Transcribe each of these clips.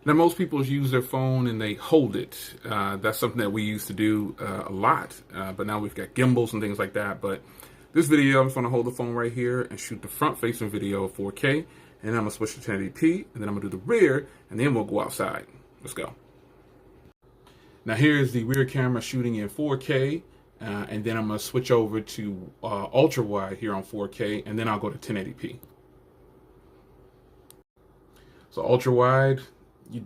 Now, most people use their phone and they hold it. That's something that we used to do a lot, but now we've got gimbals and things like that. But this video, I'm just going to hold the phone right here and shoot the front-facing video of 4K, and then I'm going to switch to 1080p, and then I'm going to do the rear, and then we'll go outside. Let's go. Now, here's the rear camera shooting in 4K, and then I'm going to switch over to ultra-wide here on 4K, and then I'll go to 1080p. So ultra-wide, you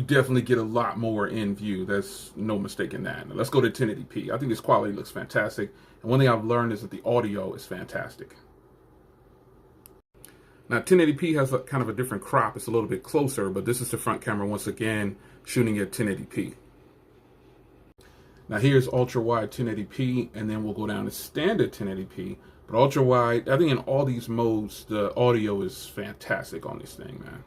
definitely get a lot more in view. There's no mistake in that. Now let's go to 1080p. I think this quality looks fantastic. And one thing I've learned is that the audio is fantastic. Now 1080p has kind of a different crop. It's a little bit closer, but this is the front camera once again shooting at 1080p. Now here's ultra wide 1080p, and then we'll go down to standard 1080p. But ultra wide, I think in all these modes, the audio is fantastic on this thing, man.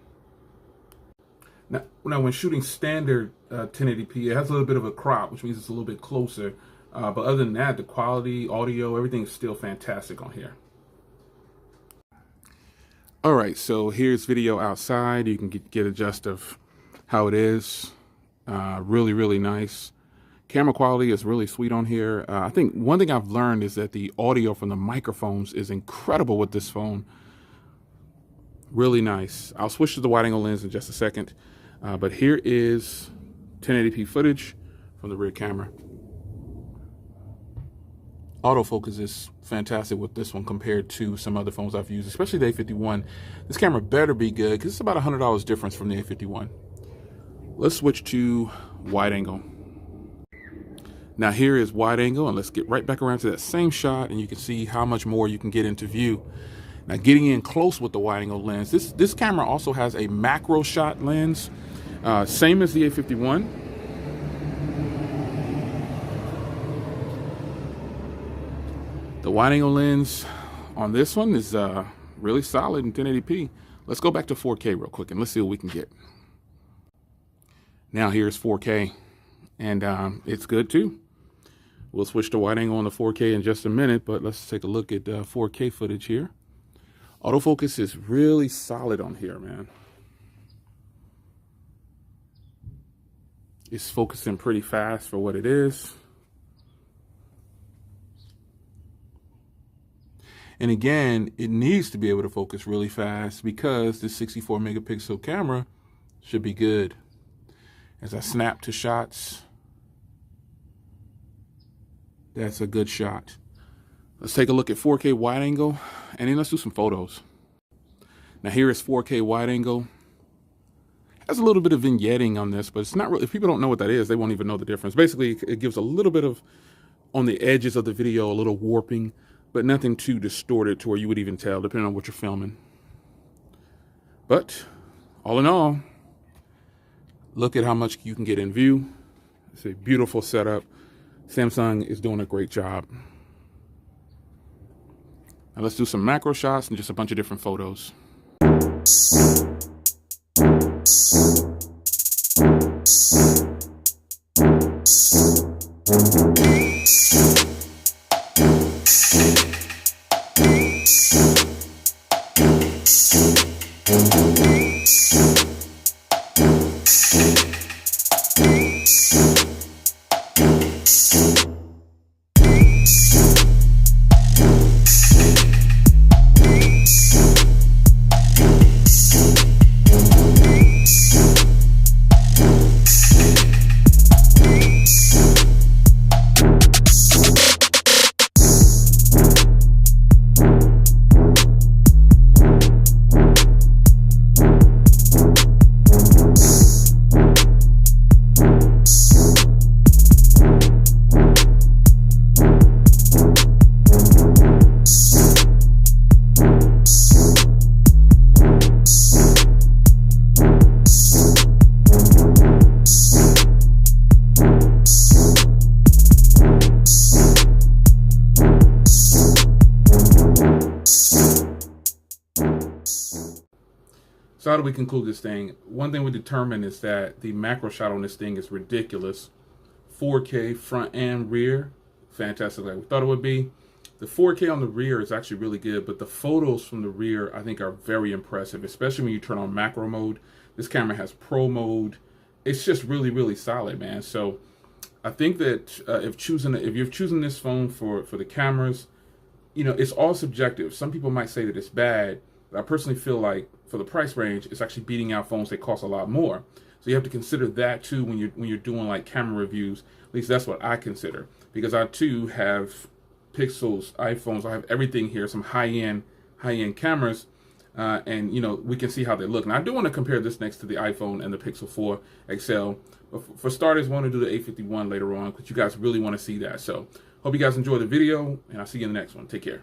Now, when shooting standard 1080p, it has a little bit of a crop, which means it's a little bit closer. But other than that, the quality, audio, everything is still fantastic on here. All right, so here's video outside. You can get a gist of how it is. Really, really nice. Camera quality is really sweet on here. I think one thing I've learned is that the audio from the microphones is incredible with this phone. Really nice. I'll switch to the wide angle lens in just a second. But here is 1080p footage from the rear camera. Autofocus is fantastic with this one compared to some other phones I've used, especially the A51. This camera better be good because it's about $100 difference from the A51. Let's switch to wide angle. Now here is wide angle, and let's get right back around to that same shot, and you can see how much more you can get into view. Now getting in close with the wide angle lens, this camera also has a macro shot lens, same as the A51. The wide angle lens on this one is really solid in 1080p. Let's go back to 4K real quick and let's see what we can get. Now here's 4K, and it's good too. We'll switch to wide angle on the 4K in just a minute, but let's take a look at 4K footage here. Autofocus is really solid on here, man. It's focusing pretty fast for what it is. And again, it needs to be able to focus really fast because the 64 megapixel camera should be good. As I snap to shots, that's a good shot. Let's take a look at 4K wide angle, and then let's do some photos. Now here is 4K wide angle. Has a little bit of vignetting on this, but it's not really, if people don't know what that is, they won't even know the difference. Basically, it gives a little bit of, on the edges of the video, a little warping, but nothing too distorted to where you would even tell, depending on what you're filming. But all in all, look at how much you can get in view. It's a beautiful setup. Samsung is doing a great job. Now let's do some macro shots and just a bunch of different photos. So how do we conclude this thing? One thing we determined is that the macro shot on this thing is ridiculous. 4K front and rear, fantastic like we thought it would be. The 4K on the rear is actually really good, but the photos from the rear I think are very impressive, especially when you turn on macro mode. This camera has pro mode. It's just really, really solid, man. So I think that if you're choosing this phone for the cameras, you know, it's all subjective. Some people might say that it's bad, but I personally feel like for the price range, it's actually beating out phones that cost a lot more. So you have to consider that too when you're doing like camera reviews. At least that's what I consider, because I too have Pixels, iPhones. I have everything here, some high-end cameras, and you know, we can see how they look. Now I do want to compare this next to the iPhone and the Pixel 4 XL. But for starters, I want to do the A51 later on, because you guys really want to see that. So hope you guys enjoy the video, and I'll see you in the next one. Take care.